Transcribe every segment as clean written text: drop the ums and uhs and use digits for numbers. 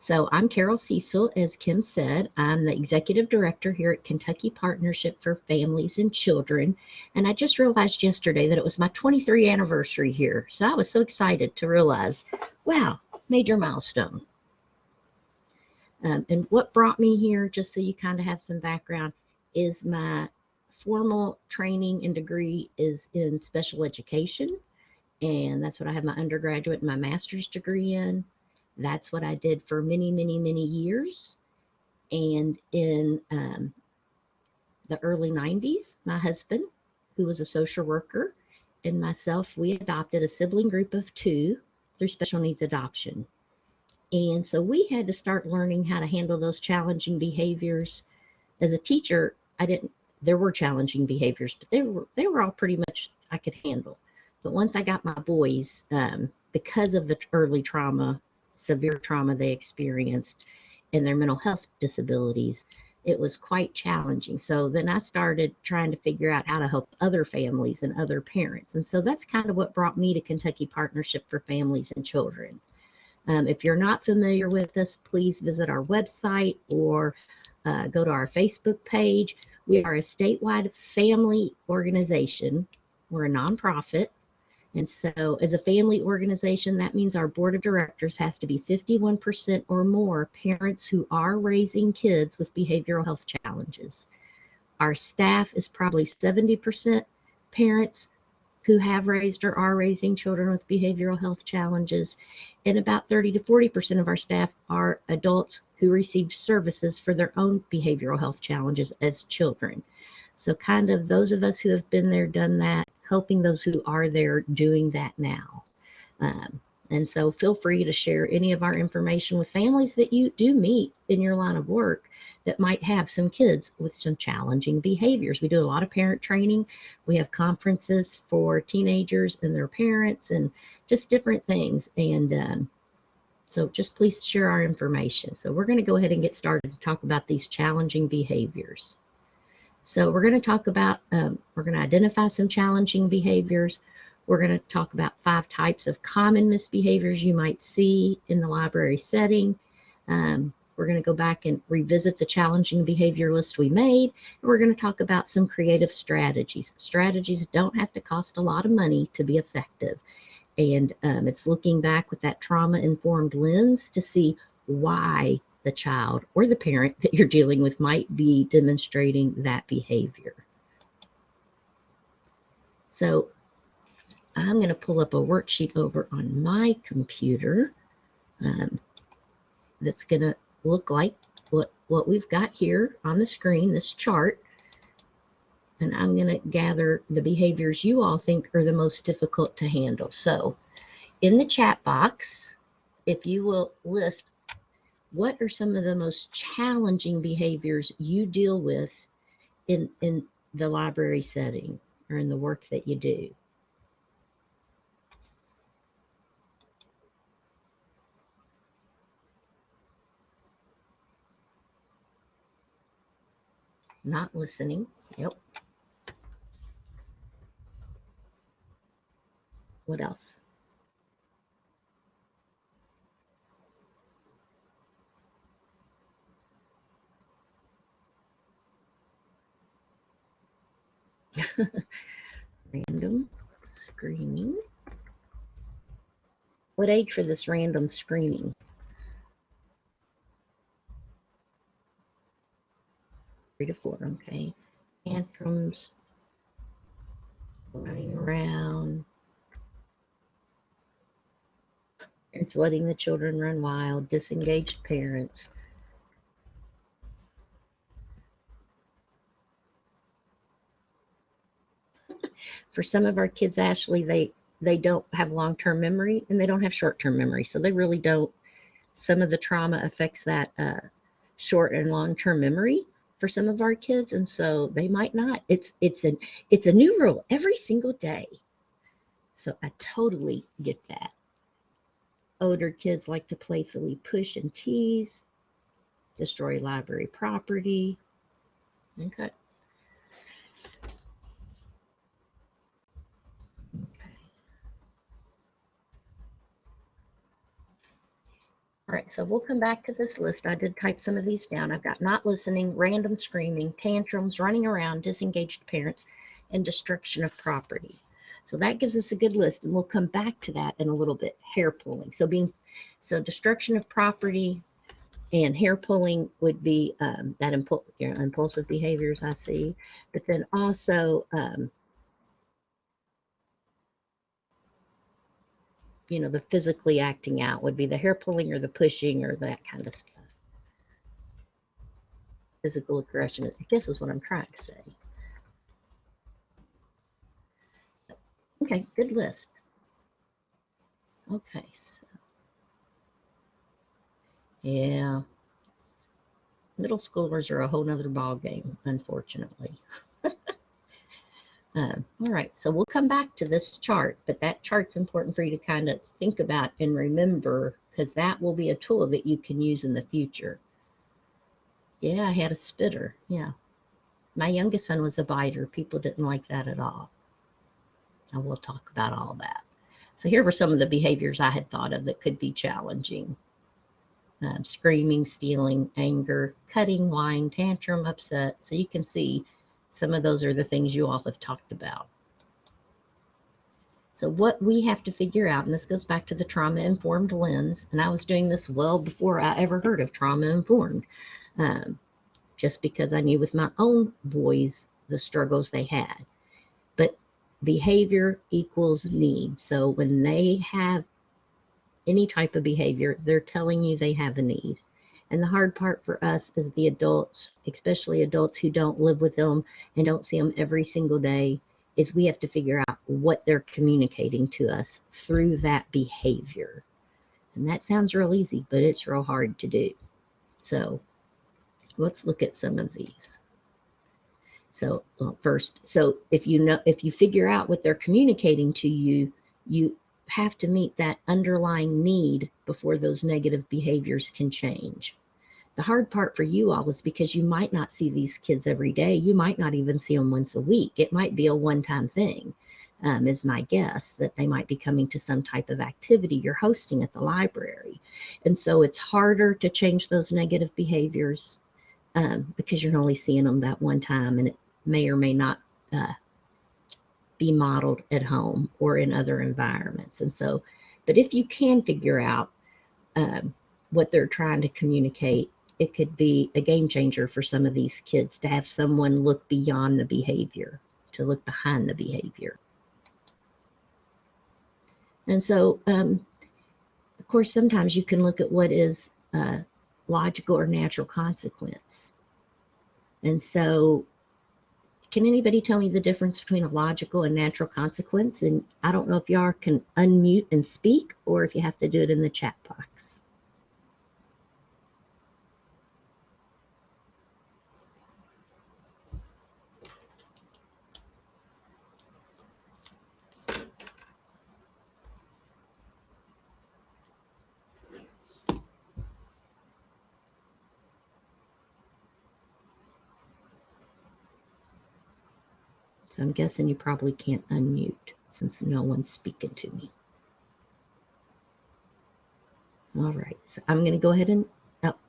So I'm Carol Cecil, as Kim said. I'm the Executive Director here at Kentucky Partnership for Families and Children. And I just realized yesterday that it was my 23rd anniversary here. So I was so excited to realize, wow, major milestone. And what brought me here, just so you kind of have some background, is my formal training and degree is in special education. And that's what I have my undergraduate and my master's degree in. That's what I did for many, many, many years. And in the early 90s, my husband, who was a social worker, and myself, we adopted a sibling group of 2 through special needs adoption. And so we had to start learning how to handle those challenging behaviors. As a teacher, there were challenging behaviors, but they were all pretty much I could handle. But once I got my boys, because of the early trauma, severe trauma they experienced and their mental health disabilities, it was quite challenging. So then I started trying to figure out how to help other families and other parents. And so that's kind of what brought me to Kentucky Partnership for Families and Children. If you're not familiar with us, please visit our website or go to our Facebook page. We are a statewide family organization. We're a nonprofit. And so as a family organization, that means our board of directors has to be 51% or more parents who are raising kids with behavioral health challenges. Our staff is probably 70% parents who have raised or are raising children with behavioral health challenges, and about 30 to 40% of our staff are adults who received services for their own behavioral health challenges as children. So kind of those of us who have been there, done that, helping those who are there doing that now. And so feel free to share any of our information with families that you do meet in your line of work that might have some kids with some challenging behaviors. We do a lot of parent training. We have conferences for teenagers and their parents and just different things. And so just please share our information. So we're going to go ahead and get started to talk about these challenging behaviors. So we're going to talk about, we're going to identify some challenging behaviors. We're going to talk about 5 types of common misbehaviors you might see in the library setting. We're going to go back and revisit the challenging behavior list we made. And we're going to talk about some creative strategies. Strategies don't have to cost a lot of money to be effective. And it's looking back with that trauma-informed lens to see why the child or the parent that you're dealing with might be demonstrating that behavior. So I'm going to pull up a worksheet over on my computer that's going to look like what we've got here on the screen, this chart. And I'm going to gather the behaviors you all think are the most difficult to handle. So in the chat box, if you will list what are some of the most challenging behaviors you deal with in the library setting or in the work that you do. Not listening. Yep. What else? Random screening. What age for this random screening? 3 to 4, okay. Tantrums, running around. It's letting the children run wild, disengaged parents. For some of our kids, Ashley, they don't have long-term memory and they don't have short-term memory. So they really don't, some of the trauma affects that short and long-term memory for some of our kids. And so they might not, it's a new rule every single day. So I totally get that. Older kids like to playfully push and tease, destroy library property. Okay. All right, so we'll come back to this list. I did type some of these down. I've got not listening, random screaming, tantrums, running around, disengaged parents, and destruction of property. So that gives us a good list, and we'll come back to that in a little bit. Hair pulling. So destruction of property and hair pulling would be that impulsive behaviors I see, but then also the physically acting out would be the hair pulling or the pushing or that kind of stuff. Physical aggression, I guess, is what I'm trying to say. Okay, good list. Okay, so yeah, middle schoolers are a whole nother ball game, unfortunately. All right, so we'll come back to this chart, but that chart's important for you to kind of think about and remember, because that will be a tool that you can use in the future. Yeah, I had a spitter. Yeah. My youngest son was a biter. People didn't like that at all. And we'll talk about all that. So here were some of the behaviors I had thought of that could be challenging. Screaming, stealing, anger, cutting, lying, tantrum, upset. So you can see some of those are the things you all have talked about. So what we have to figure out, and this goes back to the trauma-informed lens, and I was doing this well before I ever heard of trauma-informed, just because I knew with my own boys the struggles they had. But behavior equals need. So when they have any type of behavior, they're telling you they have a need. And the hard part for us as the adults, especially adults who don't live with them and don't see them every single day, is we have to figure out what they're communicating to us through that behavior. And that sounds real easy, but it's real hard to do. So let's look at some of these. So first, if you figure out what they're communicating to you, you have to meet that underlying need before those negative behaviors can change. The hard part for you all is because you might not see these kids every day. You might not even see them once a week. It might be a one-time thing, is my guess, that they might be coming to some type of activity you're hosting at the library. And so it's harder to change those negative behaviors because you're only seeing them that one time, and it may or may not be modeled at home or in other environments. And so, but if you can figure out what they're trying to communicate, it could be a game changer for some of these kids to have someone look beyond the behavior, to look behind the behavior. And so, of course, sometimes you can look at what is logical or natural consequence. And so, can anybody tell me the difference between a logical and natural consequence? And I don't know if y'all can unmute and speak, or if you have to do it in the chat box. So I'm guessing you probably can't unmute since no one's speaking to me. All right, so I'm going to go ahead and,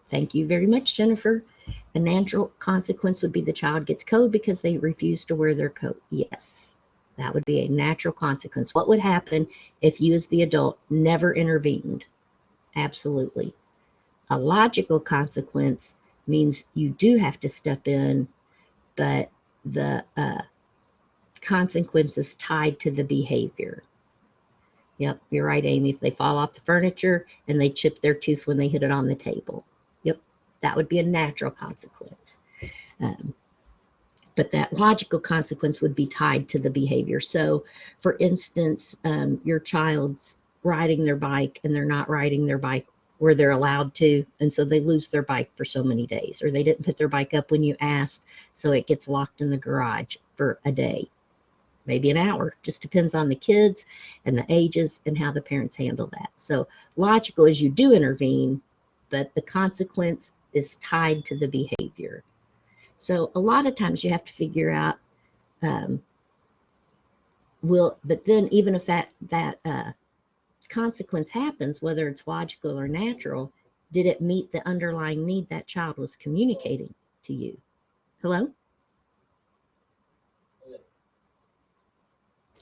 thank you very much, Jennifer. A natural consequence would be the child gets code because they refuse to wear their coat. Yes, that would be a natural consequence. What would happen if you as the adult never intervened? Absolutely. A logical consequence means you do have to step in, but the consequence is tied to the behavior. Yep, you're right, Amy. If they fall off the furniture and they chip their tooth when they hit it on the table. Yep, that would be a natural consequence. But that logical consequence would be tied to the behavior. So, for instance, your child's riding their bike and they're not riding their bike where they're allowed to, and so they lose their bike for so many days, or they didn't put their bike up when you asked, so it gets locked in the garage for a day. Maybe an hour, just depends on the kids and the ages and how the parents handle that. So logical is you do intervene, but the consequence is tied to the behavior. So a lot of times you have to figure out, but then even if that consequence happens, whether it's logical or natural, Did it meet the underlying need that child was communicating to you? Hello?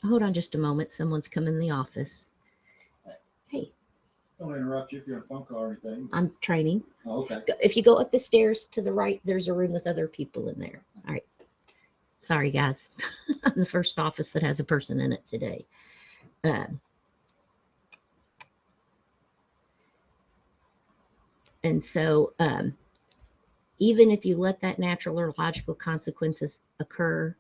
Hold on just a moment. Someone's come in the office. Hey. Don't interrupt you if you're in a phone call or anything. I'm training. Oh, okay. If you go up the stairs to the right, there's a room with other people in there. All right. Sorry, guys. I'm the first office that has a person in it today. And so even if you let that natural or logical consequences occur,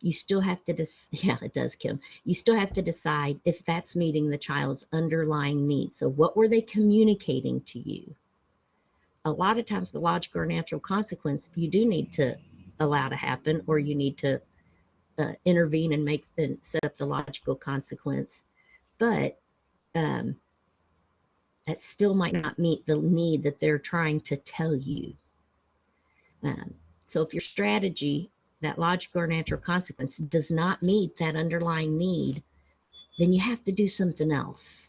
you still have to, yeah, it does, Kim. You still have to decide if that's meeting the child's underlying needs. So what were they communicating to you? A lot of times the logical or natural consequence, you do need to allow to happen, or you need to intervene and set up the logical consequence. But that still might not meet the need that they're trying to tell you. So if your strategy, that logical or natural consequence, does not meet that underlying need, then you have to do something else.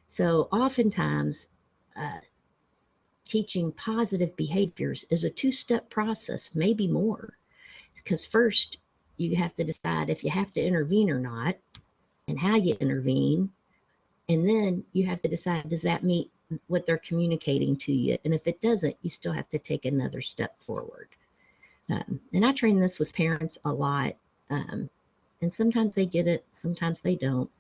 So oftentimes, teaching positive behaviors is a two-step process, maybe more. Because first, you have to decide if you have to intervene or not, and how you intervene. And then you have to decide, does that meet what they're communicating to you? And if it doesn't, you still have to take another step forward. And I train this with parents a lot. And sometimes they get it, sometimes they don't.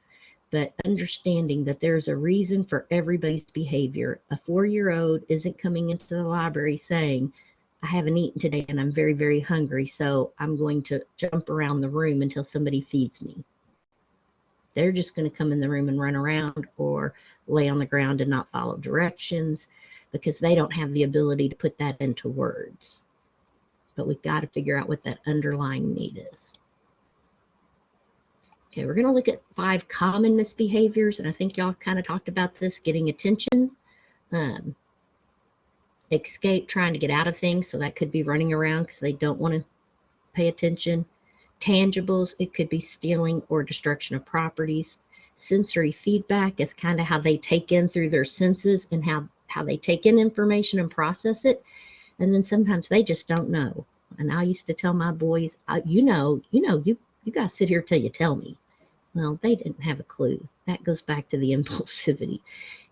But understanding that there's a reason for everybody's behavior. A 4-year-old isn't coming into the library saying, I haven't eaten today and I'm very, very hungry, so I'm going to jump around the room until somebody feeds me. They're just going to come in the room and run around or lay on the ground and not follow directions because they don't have the ability to put that into words. But we've got to figure out what that underlying need is. Okay, we're going to look at 5 common misbehaviors, and I think y'all kind of talked about this: getting attention, escape, trying to get out of things, so that could be running around because they don't want to pay attention. Tangibles, it could be stealing or destruction of properties. Sensory feedback is kind of how they take in through their senses and how they take in information and process it. And then sometimes they just don't know. And I used to tell my boys, you guys sit here till you tell me. Well, they didn't have a clue. That goes back to the impulsivity. It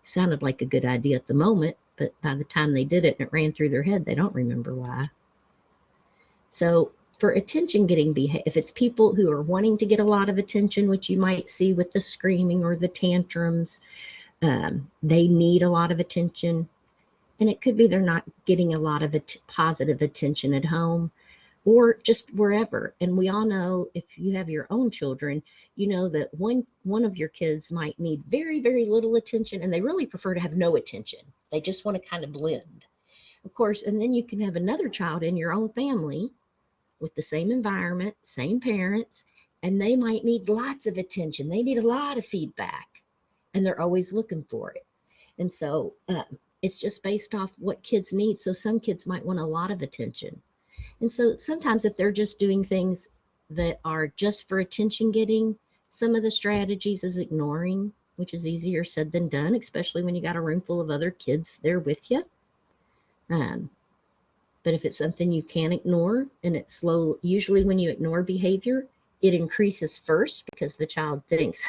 sounded like a good idea at the moment, but by the time they did it and it ran through their head, they don't remember why. So for attention getting behavior, if it's people who are wanting to get a lot of attention, which you might see with the screaming or the tantrums, they need a lot of attention. And it could be they're not getting a lot of positive attention at home or just wherever. And we all know, if you have your own children, you know that one of your kids might need very, very little attention, and they really prefer to have no attention. They just want to kind of blend. Of course, and then you can have another child in your own family with the same environment, same parents, and they might need lots of attention. They need a lot of feedback, and they're always looking for it. And so it's just based off what kids need. So some kids might want a lot of attention. And so sometimes if they're just doing things that are just for attention getting, some of the strategies is ignoring, which is easier said than done, especially when you got a room full of other kids there with you. But if it's something you can't ignore, and it's slow, usually when you ignore behavior, it increases first because the child thinks,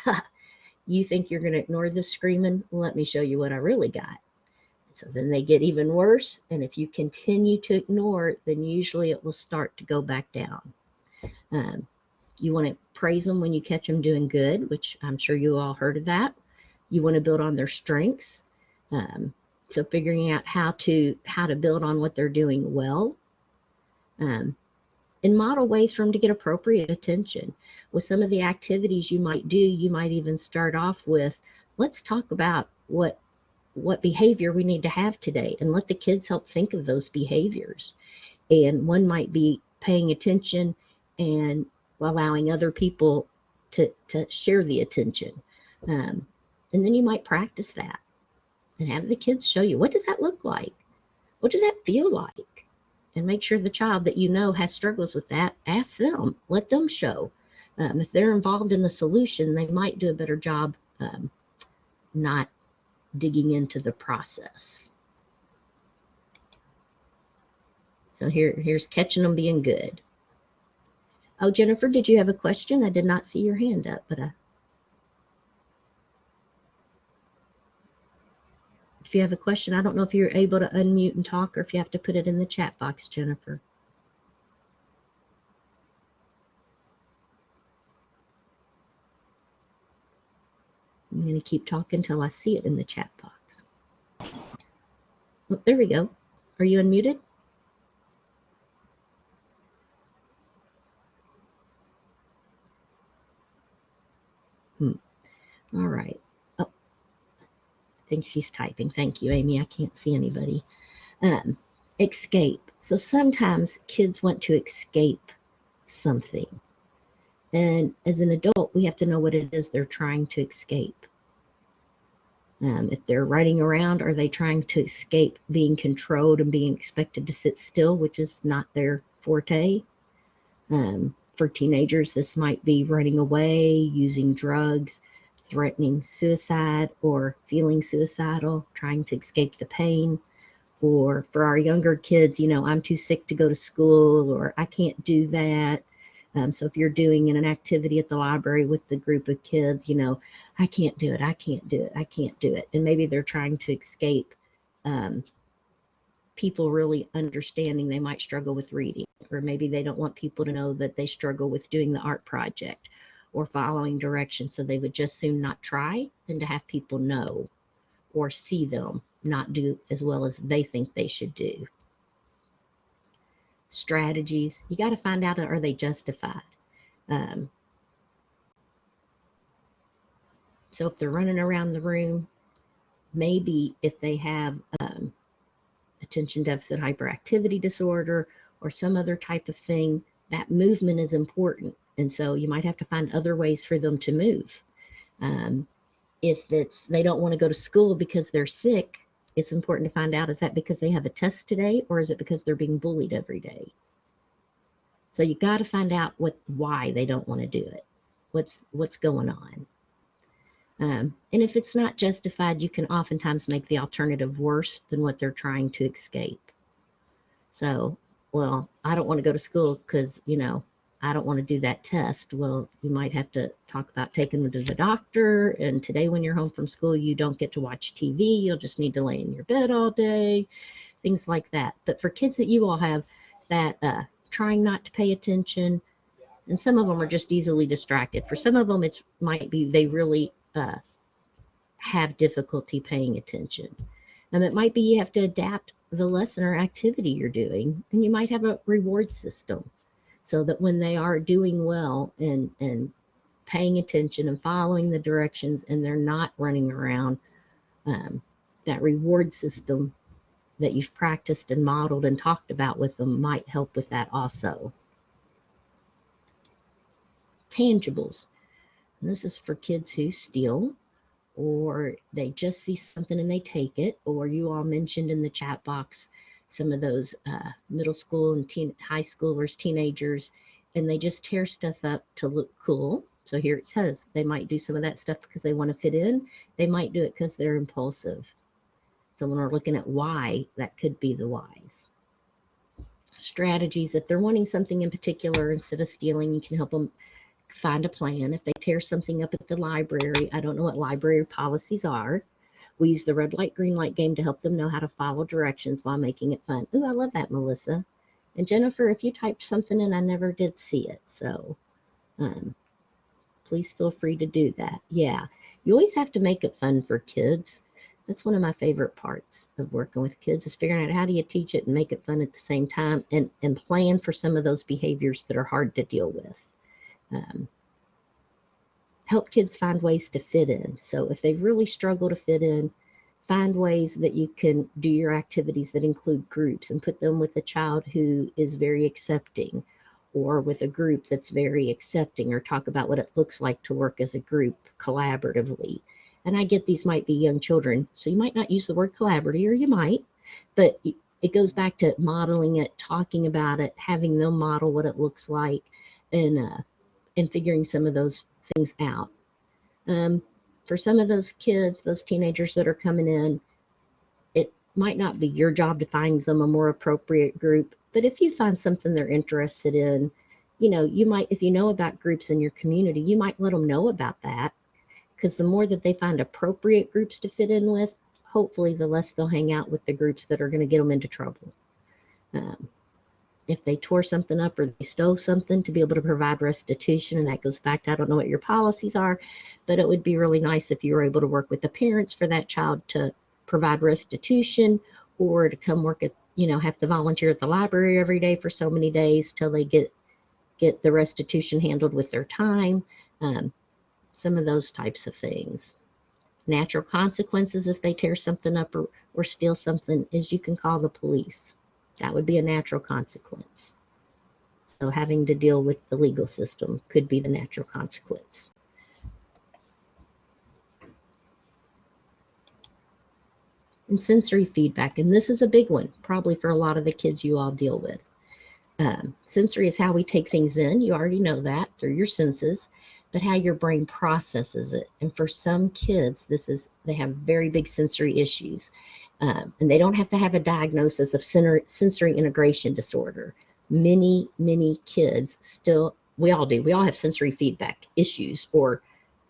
you think you're going to ignore this screaming? Let me show you what I really got. So then they get even worse. And if you continue to ignore it, then usually it will start to go back down. You want to praise them when you catch them doing good, which I'm sure you all heard of that. You want to build on their strengths. So figuring out how to build on what they're doing well. And model ways for them to get appropriate attention. With some of the activities you might do, you might even start off with, let's talk about what behavior we need to have today, and let the kids help think of those behaviors. And one might be paying attention and allowing other people to share the attention. And then you might practice that and have the kids show you, what does that look like? What does that feel like? And make sure the child that you know has struggles with that, ask them, let them show. If they're involved in the solution, they might do a better job not digging into the process. So here's catching them being good. Oh, Jennifer, did you have a question? I did not see your hand up, but if you have a question, I don't know if you're able to unmute and talk or if you have to put it in the chat box, Jennifer. I'm going to keep talking until I see it in the chat box. Oh, there we go. Are you unmuted? All right. Oh, I think she's typing. Thank you, Amy. I can't see anybody. Escape. So sometimes kids want to escape something. And as an adult, we have to know what it is they're trying to escape. If they're running around, are they trying to escape being controlled and being expected to sit still, which is not their forte? For teenagers, this might be running away, using drugs, threatening suicide, or feeling suicidal, trying to escape the pain. Or for our younger kids, I'm too sick to go to school, or I can't do that. So if you're doing an activity at the library with the group of kids, I can't do it, I can't do it, I can't do it. And maybe they're trying to escape people really understanding they might struggle with reading, or maybe they don't want people to know that they struggle with doing the art project or following directions, so they would just soon not try than to have people know or see them not do as well as they think they should do. Strategies, you got to find out, are they justified? So if they're running around the room, maybe if they have attention deficit hyperactivity disorder or some other type of thing, that movement is important. And so you might have to find other ways for them to move. If they don't want to go to school because they're sick, it's important to find out, is that because they have a test today, or is it because they're being bullied every day? So you got to find out why they don't want to do it. What's going on? And if it's not justified, you can oftentimes make the alternative worse than what they're trying to escape. So, well, I don't want to go to school because, I don't want to do that test. Well, you might have to talk about taking them to the doctor. And today when you're home from school, you don't get to watch TV. You'll just need to lay in your bed all day, things like that. But for kids that you all have that trying not to pay attention, and some of them are just easily distracted. For some of them, it might be they really have difficulty paying attention. And it might be you have to adapt the lesson or activity you're doing, and you might have a reward system so that when they are doing well and paying attention and following the directions and they're not running around, that reward system that you've practiced and modeled and talked about with them might help with that also. Tangibles. And this is for kids who steal, or they just see something and they take it, or you all mentioned in the chat box some of those middle school and high schoolers, teenagers, and they just tear stuff up to look cool. So here it says they might do some of that stuff because they want to fit in. They might do it because they're impulsive. So when we're looking at why, that could be the whys. Strategies, if they're wanting something in particular, instead of stealing, you can help them find a plan. If they tear something up at the library, I don't know what library policies are. We use the red light, green light game to help them know how to follow directions while making it fun. Ooh, I love that, Melissa. And Jennifer, if you typed something in, I never did see it. So please feel free to do that. Yeah, you always have to make it fun for kids. That's one of my favorite parts of working with kids, is figuring out how do you teach it and make it fun at the same time, and plan for some of those behaviors that are hard to deal with. Help kids find ways to fit in. So if they really struggle to fit in, find ways that you can do your activities that include groups and put them with a child who is very accepting, or with a group that's very accepting, or talk about what it looks like to work as a group collaboratively. And I get these might be young children, so you might not use the word collaborative, or you might, but it goes back to modeling it, talking about it, having them model what it looks like, and figuring some of those things out. For some of those kids, those teenagers that are coming in, it might not be your job to find them a more appropriate group, but if you find something they're interested in, you might, if you know about groups in your community, you might let them know about that, because the more that they find appropriate groups to fit in with, hopefully the less they'll hang out with the groups that are going to get them into trouble. If they tore something up or they stole something, to be able to provide restitution, and that goes back to, I don't know what your policies are, but it would be really nice if you were able to work with the parents for that child to provide restitution, or to come work at, have to volunteer at the library every day for so many days till they get the restitution handled with their time. Some of those types of things. Natural consequences if they tear something up or steal something is you can call the police. That would be a natural consequence. So having to deal with the legal system could be the natural consequence. And sensory feedback, and this is a big one, probably for a lot of the kids you all deal with. Sensory is how we take things in. You already know that through your senses, but how your brain processes it. And for some kids, they have very big sensory issues. And they don't have to have a diagnosis of sensory integration disorder. Many kids still, we all do, we all have sensory feedback issues, or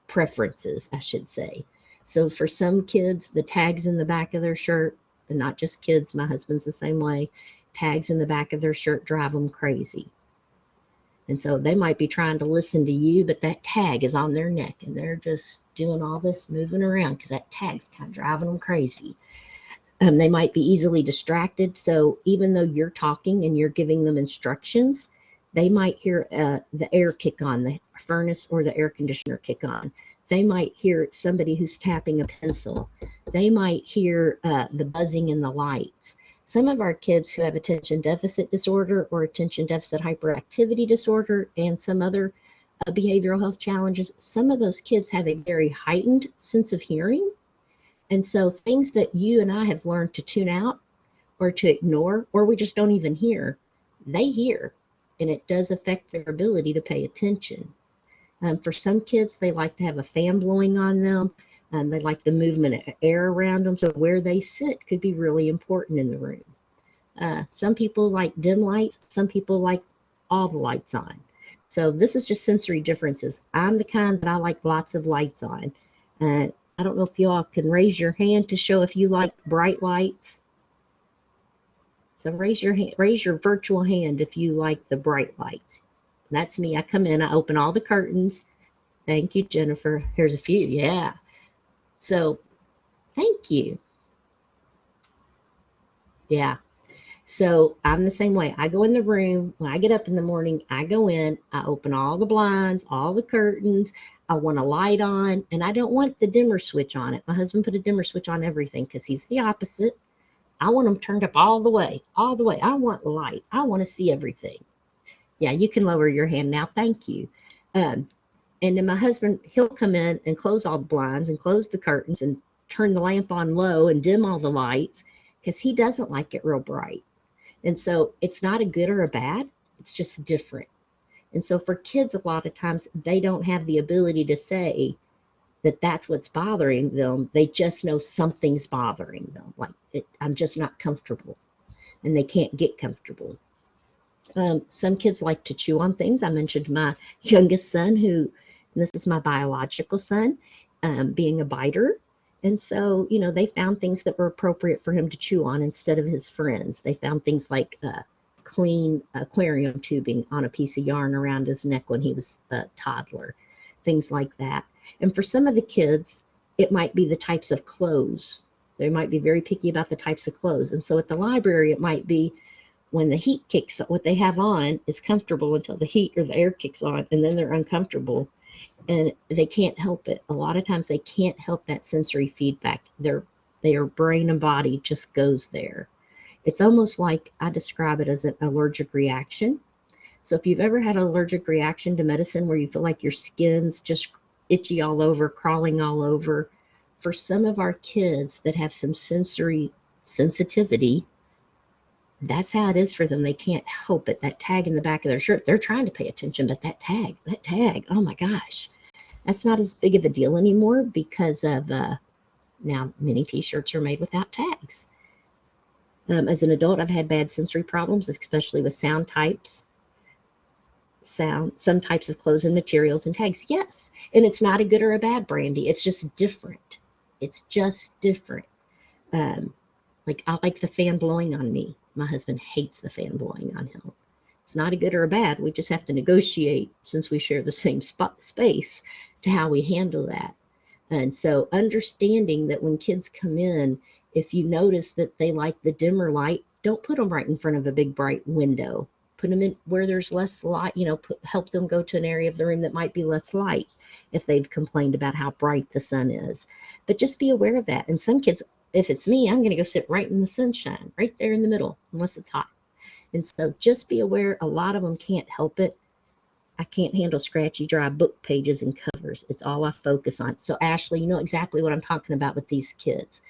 preferences, I should say. So for some kids, the tags in the back of their shirt, and not just kids, my husband's the same way, tags in the back of their shirt drive them crazy. And so they might be trying to listen to you, but that tag is on their neck, and they're just doing all this moving around because that tag's kind of driving them crazy. They might be easily distracted. So even though you're talking and you're giving them instructions, they might hear the air kick on, the furnace or the air conditioner kick on. They might hear somebody who's tapping a pencil. They might hear the buzzing in the lights. Some of our kids who have attention deficit disorder or attention deficit hyperactivity disorder and some other behavioral health challenges, some of those kids have a very heightened sense of hearing. And so things that you and I have learned to tune out or to ignore, or we just don't even hear, they hear, and it does affect their ability to pay attention. For some kids, they like to have a fan blowing on them. They like the movement of air around them, so where they sit could be really important in the room. Some people like dim lights. Some people like all the lights on. So this is just sensory differences. I'm the kind that I like lots of lights on. I don't know if you all can raise your hand to show if you like bright lights. So raise your virtual hand if you like the bright lights. That's me. I come in, I open all the curtains. Thank you, Jennifer. Here's a few. Yeah. So thank you. Yeah. So I'm the same way. I go in the room. When I get up in the morning, I go in, I open all the blinds, all the curtains. I want a light on, and I don't want the dimmer switch on it. My husband put a dimmer switch on everything because he's the opposite. I want them turned up all the way, all the way. I want light. I want to see everything. Yeah, you can lower your hand now. Thank you. And then my husband, he'll come in and close all the blinds and close the curtains and turn the lamp on low and dim all the lights because he doesn't like it real bright. And so it's not a good or a bad. It's just different. And so for kids, a lot of times they don't have the ability to say that that's what's bothering them. They just know something's bothering them. Like, I'm just not comfortable, and they can't get comfortable. Some kids like to chew on things. I mentioned my youngest son, and this is my biological son, being a biter. And so, they found things that were appropriate for him to chew on instead of his friends. They found things like clean aquarium tubing on a piece of yarn around his neck when he was a toddler, things like that. And for some of the kids, it might be the types of clothes. They might be very picky about the types of clothes. And so at the library, it might be when the heat kicks, what they have on is comfortable until the heat or the air kicks on, and then they're uncomfortable. And they can't help it. A lot of times they can't help that sensory feedback. Their brain and body just goes there. It's almost like I describe it as an allergic reaction. So if you've ever had an allergic reaction to medicine where you feel like your skin's just itchy all over, crawling all over, for some of our kids that have some sensory sensitivity, that's how it is for them. They can't help it. That tag in the back of their shirt, they're trying to pay attention, but that tag, oh my gosh, that's not as big of a deal anymore because of now many t-shirts are made without tags. As an adult, I've had bad sensory problems, especially with sound types, some types of clothes and materials and tags. Yes. And it's not a good or a bad, Brandy. It's just different. It's just different. Like I like the fan blowing on me. My husband hates the fan blowing on him. It's not a good or a bad. We just have to negotiate, since we share the same space, to how we handle that. And so understanding that when kids come in, if you notice that they like the dimmer light, don't put them right in front of a big bright window. Put them in where there's less light, help them go to an area of the room that might be less light if they've complained about how bright the sun is. But just be aware of that. And some kids, if it's me, I'm going to go sit right in the sunshine, right there in the middle, unless it's hot. And so just be aware, a lot of them can't help it. I can't handle scratchy, dry book pages and covers. It's all I focus on. So Ashley, you know exactly what I'm talking about with these kids.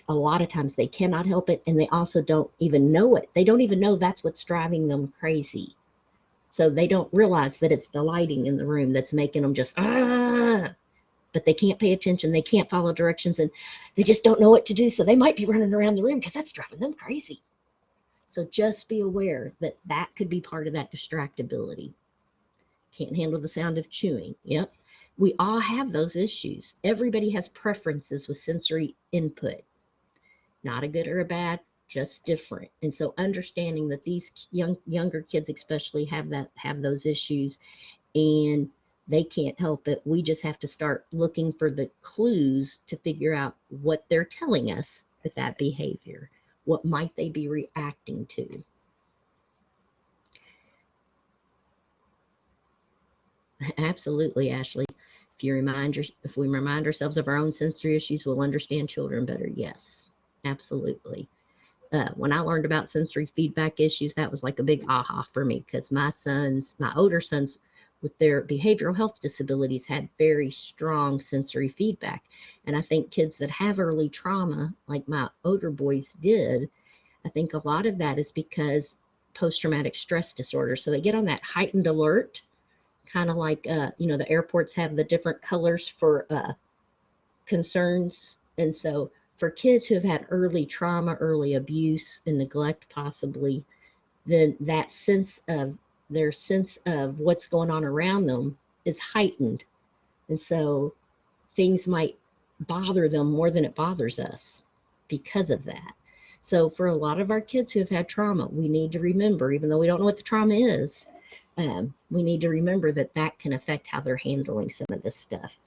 A lot of times they cannot help it, and they also don't even know it. They don't even know that's what's driving them crazy. So they don't realize that it's the lighting in the room that's making them just, but they can't pay attention. They can't follow directions, and they just don't know what to do. So they might be running around the room because that's driving them crazy. So just be aware that that could be part of that distractibility. Can't handle the sound of chewing. Yep. We all have those issues. Everybody has preferences with sensory input. Not a good or a bad, just different. And so understanding that these younger kids especially have those issues, and they can't help it. We just have to start looking for the clues to figure out what they're telling us with that behavior. What might they be reacting to? Absolutely, Ashley. If we remind ourselves of our own sensory issues, we'll understand children better. Yes, absolutely. When I learned about sensory feedback issues, that was like a big aha for me, because my older sons with their behavioral health disabilities had very strong sensory feedback. And I think kids that have early trauma, like my older boys did, I think a lot of that is because post-traumatic stress disorder. So they get on that heightened alert, kind of like, the airports have the different colors for concerns. And so for kids who have had early trauma, early abuse and neglect possibly, then that their sense of what's going on around them is heightened. And so things might bother them more than it bothers us because of that. So for a lot of our kids who have had trauma, we need to remember, even though we don't know what the trauma is, we need to remember that that can affect how they're handling some of this stuff.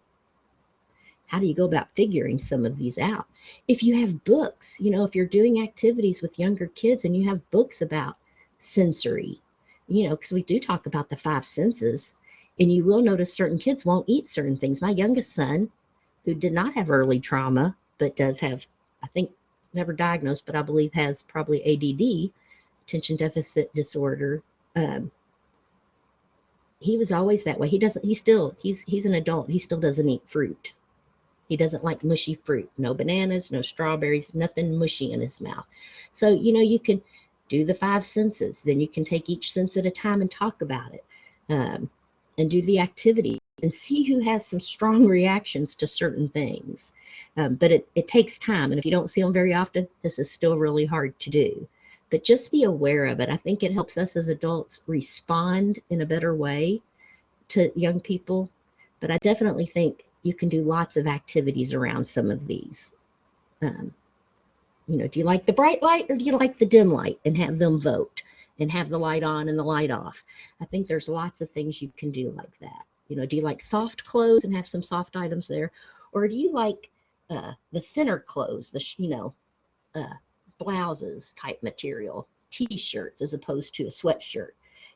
How do you go about figuring some of these out? If you have books, if you're doing activities with younger kids and you have books about sensory, because we do talk about the 5 senses, and you will notice certain kids won't eat certain things. My youngest son, who did not have early trauma, but does have, I think, never diagnosed, but I believe has probably ADD, attention deficit disorder. He was always that way. He's an adult. He still doesn't eat fruit. He doesn't like mushy fruit. No bananas, no strawberries, nothing mushy in his mouth. So, you can do the 5 senses. Then you can take each sense at a time and talk about it, and do the activity and see who has some strong reactions to certain things. But it takes time. And if you don't see them very often, this is still really hard to do. But just be aware of it. I think it helps us as adults respond in a better way to young people. But I definitely think you can do lots of activities around some of these. Do you like the bright light or do you like the dim light, and have them vote and have the light on and the light off? I think there's lots of things you can do like that. Do you like soft clothes and have some soft items there? Or do you like the thinner clothes, blouses type material, t-shirts as opposed to a sweatshirt?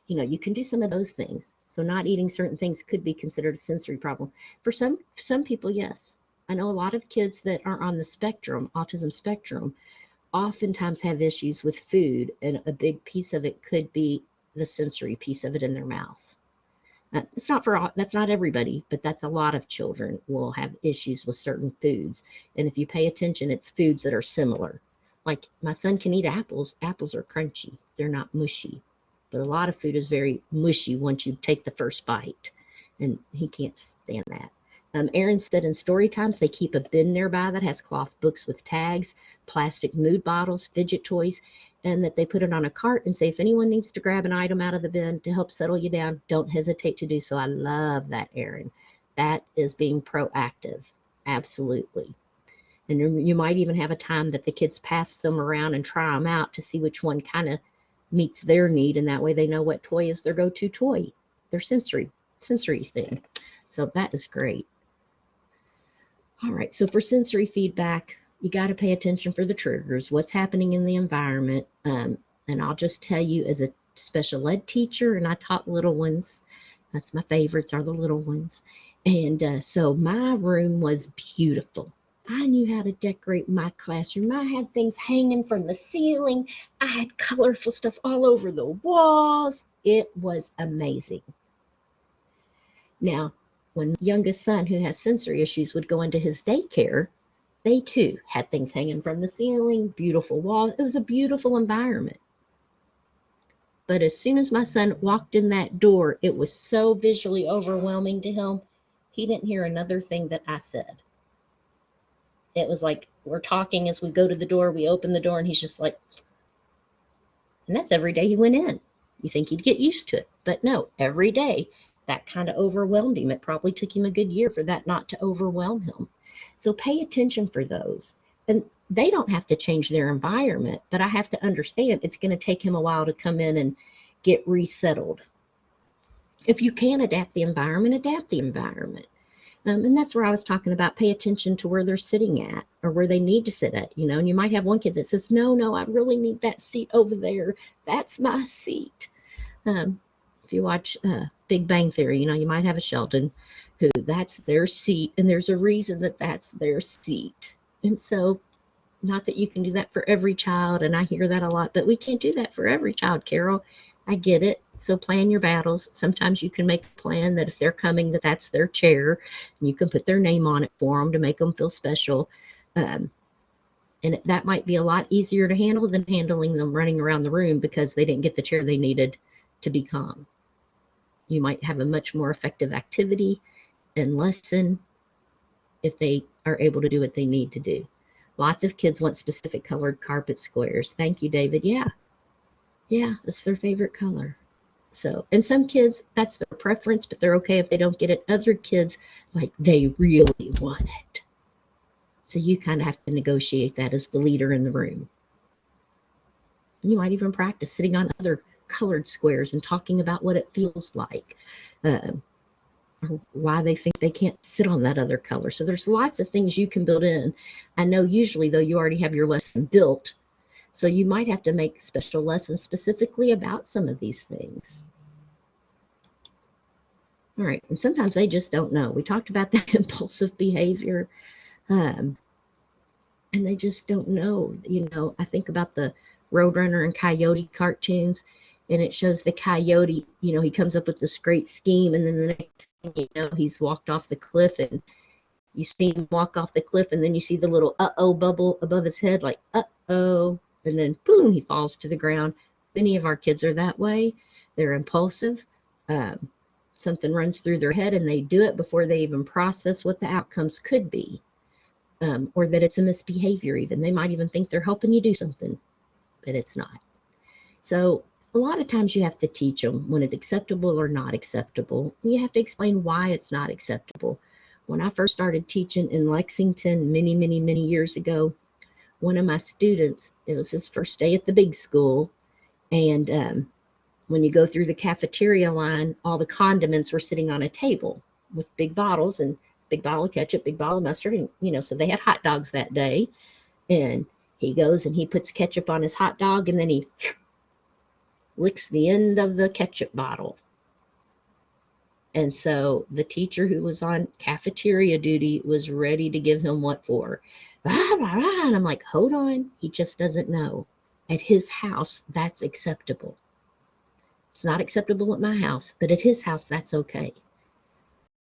You can do some of those things. So not eating certain things could be considered a sensory problem. For some people, yes. I know a lot of kids that are on the autism spectrum, oftentimes have issues with food, and a big piece of it could be the sensory piece of it in their mouth. That's not everybody, but that's a lot of children will have issues with certain foods. And if you pay attention, it's foods that are similar. Like my son can eat apples. Apples are crunchy. They're not mushy. But a lot of food is very mushy once you take the first bite, and he can't stand that. Aaron said in story times they keep a bin nearby that has cloth books with tags, plastic mood bottles, fidget toys, and that they put it on a cart and say if anyone needs to grab an item out of the bin to help settle you down, don't hesitate to do so. I love that, Aaron. That is being proactive. Absolutely. And you might even have a time that the kids pass them around and try them out to see which one kind of meets their need, and that way they know what toy is their go-to toy, their sensory thing. So that is great. All right, so for sensory feedback, you got to pay attention for the triggers, what's happening in the environment. And I'll just tell you, as a special ed teacher, and I taught little ones, that's my favorites are the little ones. And so my room was beautiful. I knew how to decorate my classroom. I had things hanging from the ceiling. I had colorful stuff all over the walls. It was amazing. Now, when my youngest son, who has sensory issues, would go into his daycare, they too had things hanging from the ceiling, beautiful walls. It was a beautiful environment. But as soon as my son walked in that door, it was so visually overwhelming to him, he didn't hear another thing that I said. It was like we're talking as we go to the door, we open the door, and he's just like, and that's every day he went in. You think he'd get used to it, but no, every day that kind of overwhelmed him. It probably took him a good year for that not to overwhelm him. So pay attention for those. And they don't have to change their environment, but I have to understand it's going to take him a while to come in and get resettled. If you can adapt the environment, adapt the environment. And that's where I was talking about pay attention to where they're sitting at or where they need to sit at, and you might have one kid that says, no, I really need that seat over there. That's my seat. If you watch Big Bang Theory, you might have a Sheldon who that's their seat, and there's a reason that that's their seat. And so, not that you can do that for every child, and I hear that a lot, but we can't do that for every child, Carol. I get it. So plan your battles. Sometimes you can make a plan that if they're coming, that's their chair, and you can put their name on it for them to make them feel special. And that might be a lot easier to handle than handling them running around the room because they didn't get the chair they needed to be calm. You might have a much more effective activity and lesson if they are able to do what they need to do. Lots of kids want specific colored carpet squares. Thank you, David. Yeah, that's their favorite color. So, and some kids, that's their preference, but they're okay if they don't get it. Other kids, like, they really want it. So you kind of have to negotiate that as the leader in the room. You might even practice sitting on other colored squares and talking about what it feels like, or why they think they can't sit on that other color. So there's lots of things you can build in. I know usually, though, you already have your lesson built, so you might have to make special lessons specifically about some of these things. All right, and sometimes they just don't know. We talked about that impulsive behavior, and they just don't know. I think about the Roadrunner and Coyote cartoons, and it shows the coyote, he comes up with this great scheme, and then the next thing you know, he's walked off the cliff, and you see him walk off the cliff, and then you see the little uh-oh bubble above his head, like, uh-oh, and then boom, he falls to the ground. Many of our kids are that way. They're impulsive. Something runs through their head, and they do it before they even process what the outcomes could be, or that it's a misbehavior even. They might even think they're helping you do something, but it's not. So a lot of times you have to teach them when it's acceptable or not acceptable. You have to explain why it's not acceptable. When I first started teaching in Lexington many, many, many years ago, one of my students, it was his first day at the big school, and when you go through the cafeteria line, all the condiments were sitting on a table with big bottles, and big bottle of ketchup, big bottle of mustard, and so they had hot dogs that day, and he goes and he puts ketchup on his hot dog, and then he licks the end of the ketchup bottle. And so the teacher who was on cafeteria duty was ready to give him what for. And I'm like, hold on, he just doesn't know. At his house, that's acceptable. It's not acceptable at my house, but at his house, that's okay.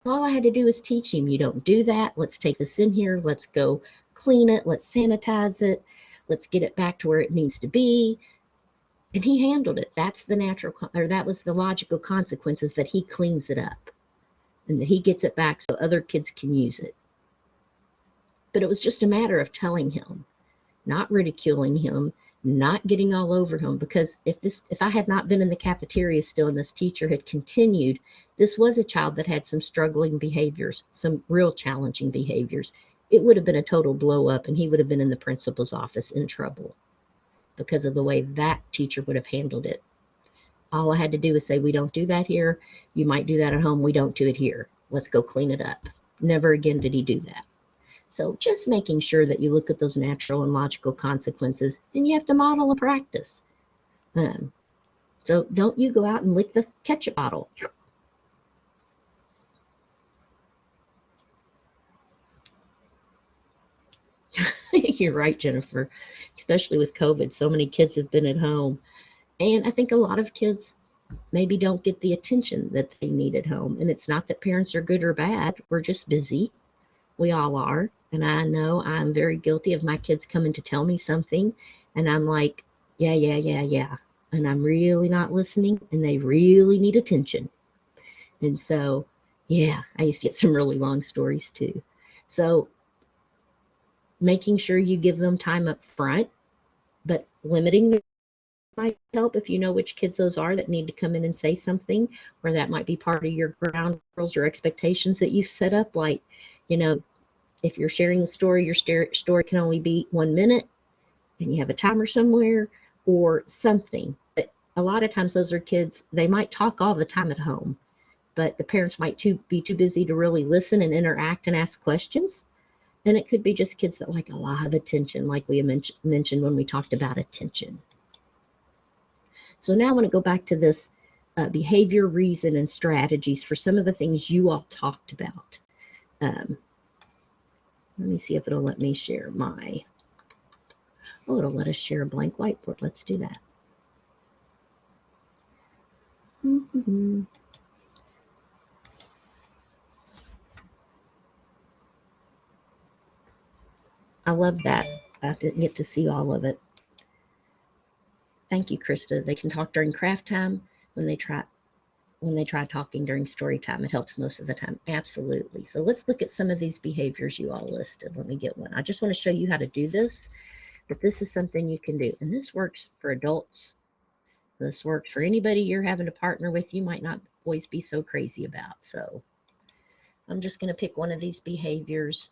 All I had to do was teach him, you don't do that. Let's take this in here. Let's go clean it. Let's sanitize it. Let's get it back to where it needs to be. And he handled it. That's the that was the logical consequences, that he cleans it up. and that he gets it back so other kids can use it. But it was just a matter of telling him, not ridiculing him, not getting all over him, because if I had not been in the cafeteria still and this teacher had continued, this was a child that had some struggling behaviors, some real challenging behaviors. It would have been a total blow up, and he would have been in the principal's office in trouble because of the way that teacher would have handled it. All I had to do was say, we don't do that here. You might do that at home. We don't do it here. Let's go clean it up. Never again did he do that. So just making sure that you look at those natural and logical consequences, and you have to model a practice. So don't you go out and lick the ketchup bottle. You're right, Jennifer. Especially with COVID, so many kids have been at home. And I think a lot of kids maybe don't get the attention that they need at home. And it's not that parents are good or bad. We're just busy. We all are. And I know I'm very guilty of my kids coming to tell me something. And I'm like, yeah. And I'm really not listening. And they really need attention. And so, yeah, I used to get some really long stories too. So making sure you give them time up front, but limiting might help if you know which kids those are that need to come in and say something, or that might be part of your ground rules or expectations that you've set up. Like, if you're sharing the story, your story can only be 1 minute, and you have a timer somewhere or something. But a lot of times those are kids, they might talk all the time at home, but the parents might be too busy to really listen and interact and ask questions. And it could be just kids that like a lot of attention, like we mentioned when we talked about attention. So now I want to go back to this behavior, reason, and strategies for some of the things you all talked about. Let me see if it'll let me share it'll let us share a blank whiteboard. Let's do that. I love that. I didn't get to see all of it. Thank you, Krista. They can talk during craft time. When they try talking during story time, it helps most of the time. Absolutely. So let's look at some of these behaviors you all listed. Let me get one. I just want to show you how to do this, but this is something you can do. And this works for adults. This works for anybody you're having to partner with. You might not always be so crazy about. So I'm just going to pick one of these behaviors.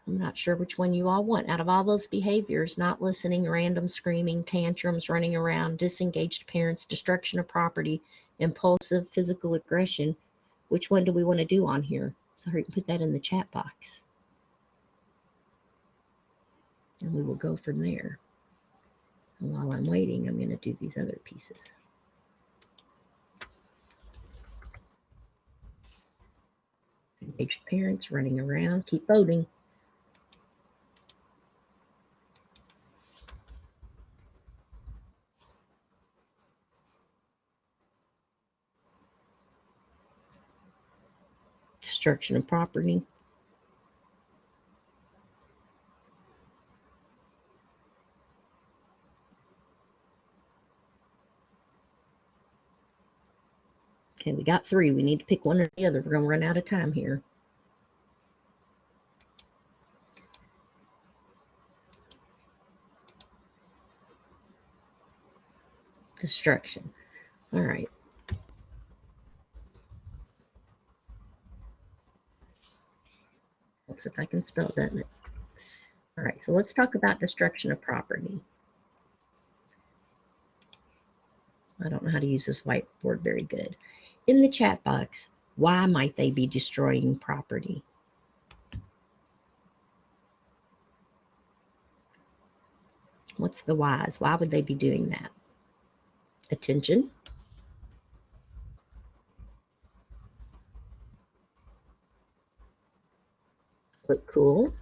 I'm not sure which one you all want. Out of all those behaviors, not listening, random screaming, tantrums, running around, disengaged parents, destruction of property, impulsive physical aggression, which one do we want to do on here? So you can put that in the chat box. And we will go from there. And while I'm waiting, I'm going to do these other pieces. Disengaged parents, running around, keep voting. Destruction of property. Okay, we got 3. We need to pick one or the other. We're going to run out of time here. Destruction. All right. Helps if I can spell, doesn't it? All right, so let's talk about destruction of property. I don't know how to use this whiteboard very good. In the chat box, why might they be destroying property? What's the whys? Why would they be doing that? Attention. Look cool.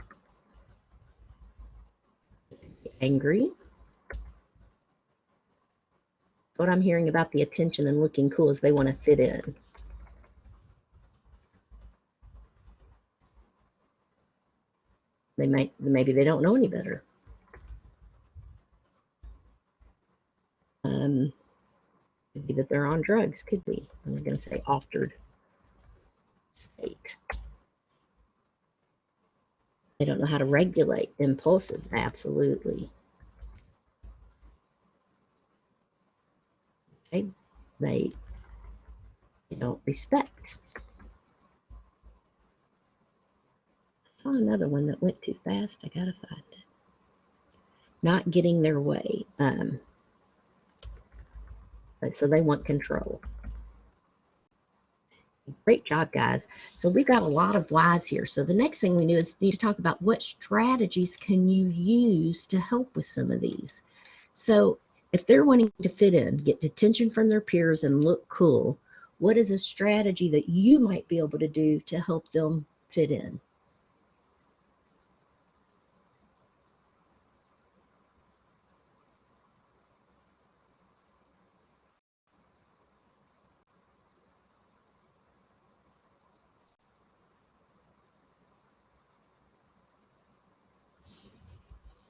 Angry. What I'm hearing about the attention and looking cool is they want to fit in. Maybe they don't know any better. Be that they're on drugs, could be. I'm going to say altered state. They don't know how to regulate. Impulsive, absolutely. Okay. They don't respect. I saw another one that went too fast. I gotta find it. Not getting their way. So they want control. Great job, guys. So we've got a lot of whys here. So the next thing we need to talk about what strategies can you use to help with some of these. So if they're wanting to fit in, get attention from their peers and look cool, what is a strategy that you might be able to do to help them fit in?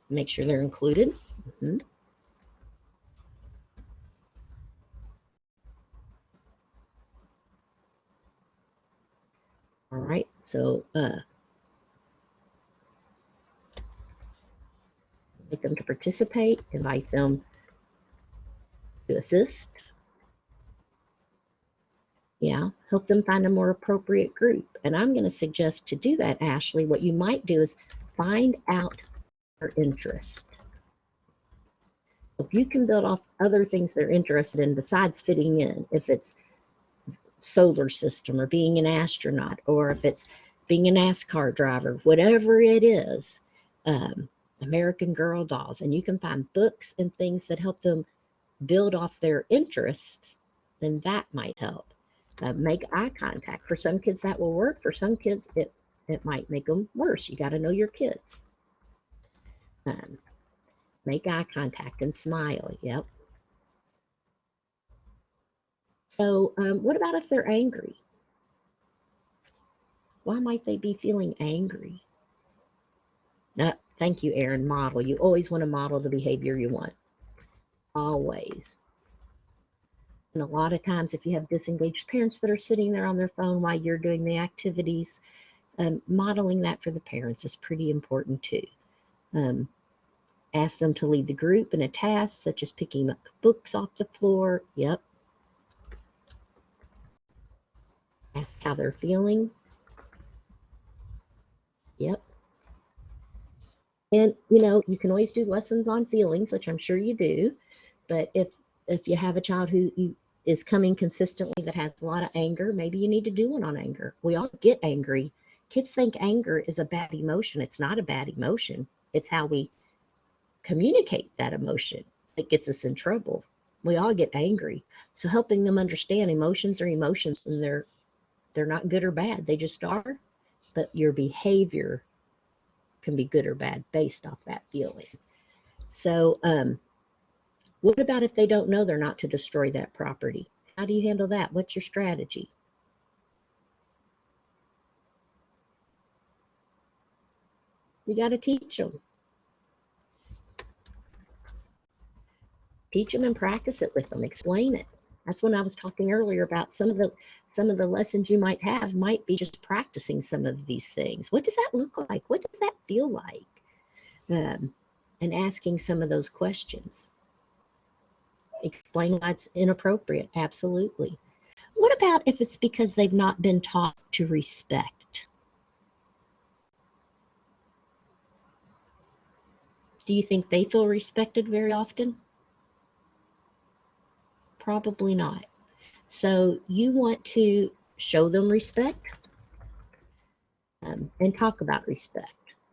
Make sure they're included. Mm-hmm. All right, so invite them to participate, invite them to assist. Yeah, help them find a more appropriate group. And I'm going to suggest to do that, Ashley, what you might do is find out their interest. If you can build off other things they're interested in besides fitting in, if it's solar system or being an astronaut, or if it's being a NASCAR driver, whatever it is, American Girl dolls, and you can find books and things that help them build off their interests, then that might help. Make eye contact. For some kids that will work. For some kids it might make them worse. You got to know your kids. Make eye contact and smile. Yep. So what about if they're angry? Why might they be feeling angry? Thank you, Erin. Model. You always want to model the behavior you want. Always. And a lot of times if you have disengaged parents that are sitting there on their phone while you're doing the activities, modeling that for the parents is pretty important too. Ask them to lead the group in a task such as picking up books off the floor. Yep. Ask how they're feeling. Yep. And you can always do lessons on feelings, which I'm sure you do. But if you have a child who is coming consistently that has a lot of anger, maybe you need to do one on anger. We all get angry. Kids think anger is a bad emotion. It's not a bad emotion. It's how we communicate that emotion that gets us in trouble. We all get angry. So helping them understand emotions are emotions, and they're not good or bad. They just are. But your behavior can be good or bad based off that feeling. So what about if they don't know they're not to destroy that property? How do you handle that? What's your strategy? You got to teach them. Teach them and practice it with them. Explain it. That's when I was talking earlier about some of the lessons you might have might be just practicing some of these things. What does that look like? What does that feel like? And asking some of those questions. Explain why it's inappropriate. Absolutely. What about if it's because they've not been taught to respect? Do you think they feel respected very often? Probably not. So you want to show them respect and talk about respect.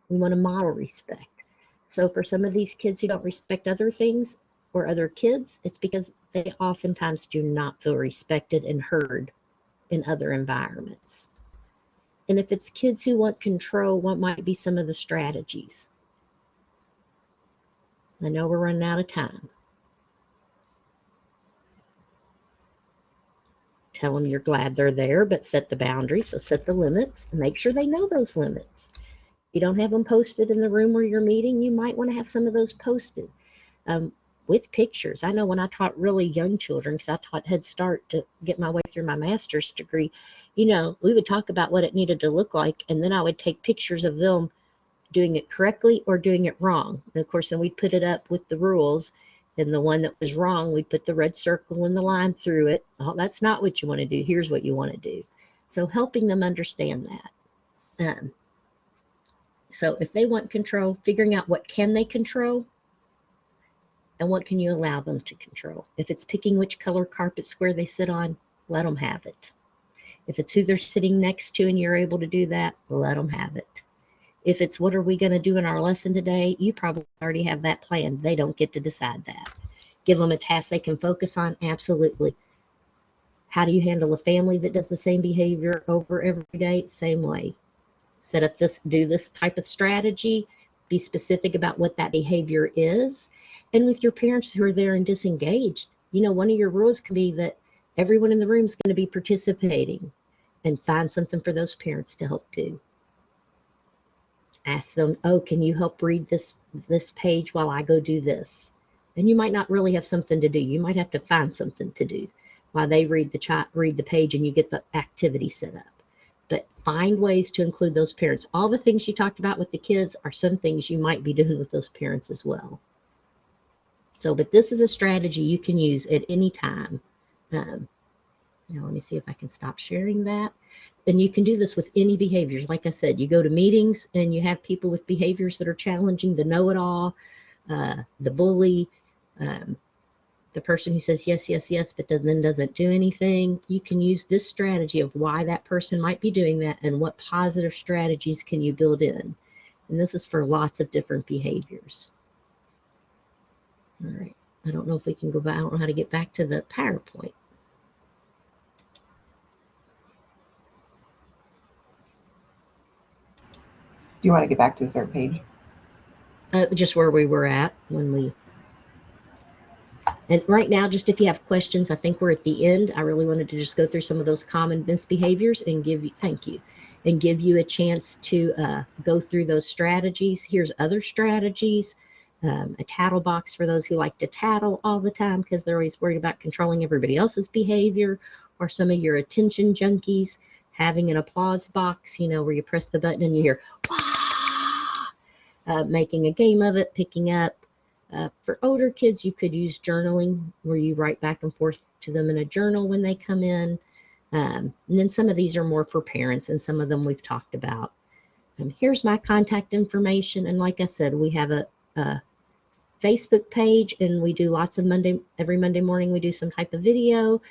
You want to model respect. So for some of these kids who don't respect other things or other kids, it's because they oftentimes do not feel respected and heard in other environments. And if it's kids who want control, what might be some of the strategies? I know we're running out of time. Tell them you're glad they're there, but set the boundaries. So set the limits and make sure they know those limits. If you don't have them posted in the room where you're meeting, you might want to have some of those posted. with pictures. I know when I taught really young children, because I taught Head Start to get my way through my master's degree, we would talk about what it needed to look like, and then I would take pictures of them doing it correctly or doing it wrong. And of course, then we'd put it up with the rules, and the one that was wrong, we'd put the red circle and the line through it. Oh, that's not what you want to do. Here's what you want to do. So helping them understand that. So if they want control, figuring out what can they control and what can you allow them to control. If it's picking which color carpet square they sit on, let them have it. If it's who they're sitting next to and you're able to do that, let them have it. If it's what are we going to do in our lesson today, you probably already have that planned. They don't get to decide that. Give them a task they can focus on, absolutely. How do you handle a family that does the same behavior over every day? Same way. Set up this, do this type of strategy, be specific about what that behavior is. And with your parents who are there and disengaged, one of your rules can be that everyone in the room is going to be participating, and find something for those parents to help do. Ask them, oh, can you help read this page while I go do this? And you might not really have something to do. You might have to find something to do while they read the page and you get the activity set up. But find ways to include those parents. All the things you talked about with the kids are some things you might be doing with those parents as well. So, but this is a strategy you can use at any time. Now, let me see if I can stop sharing that. And you can do this with any behaviors. Like I said, you go to meetings and you have people with behaviors that are challenging, the know-it-all, the bully, the person who says yes, yes, yes, but then doesn't do anything. You can use this strategy of why that person might be doing that and what positive strategies can you build in. And this is for lots of different behaviors. All right. I don't know if we can go back. I don't know how to get back to the PowerPoint. Do you want to get back to a certain page? Just where we were at when we... And right now, just if you have questions, I think we're at the end. I really wanted to just go through some of those common misbehaviors and give you, thank you, and give you a chance to go through those strategies. Here's other strategies. A tattle box for those who like to tattle all the time because they're always worried about controlling everybody else's behavior, or some of your attention junkies having an applause box, where you press the button and you hear, wah! Making a game of it, picking up. For older kids, you could use journaling, where you write back and forth to them in a journal when they come in. And then some of these are more for parents, and some of them we've talked about. Here's my contact information. And like I said, we have a Facebook page, and we do lots of every Monday morning we do some type of video.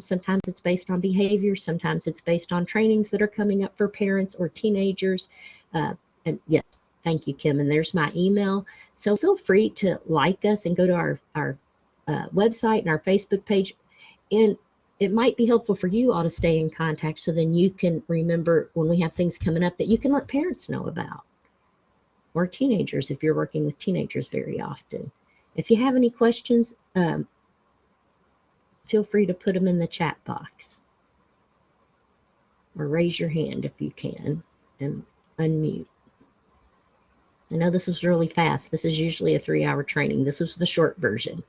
Sometimes it's based on behavior. Sometimes it's based on trainings that are coming up for parents or teenagers. And yes, thank you, Kim. And there's my email. So feel free to like us and go to our website and our Facebook page. And it might be helpful for you all to stay in contact, so then you can remember when we have things coming up that you can let parents know about, or teenagers if you're working with teenagers very often. If you have any questions, feel free to put them in the chat box, or raise your hand if you can and unmute. I know this was really fast. This is usually a 3-hour training. This was the short version.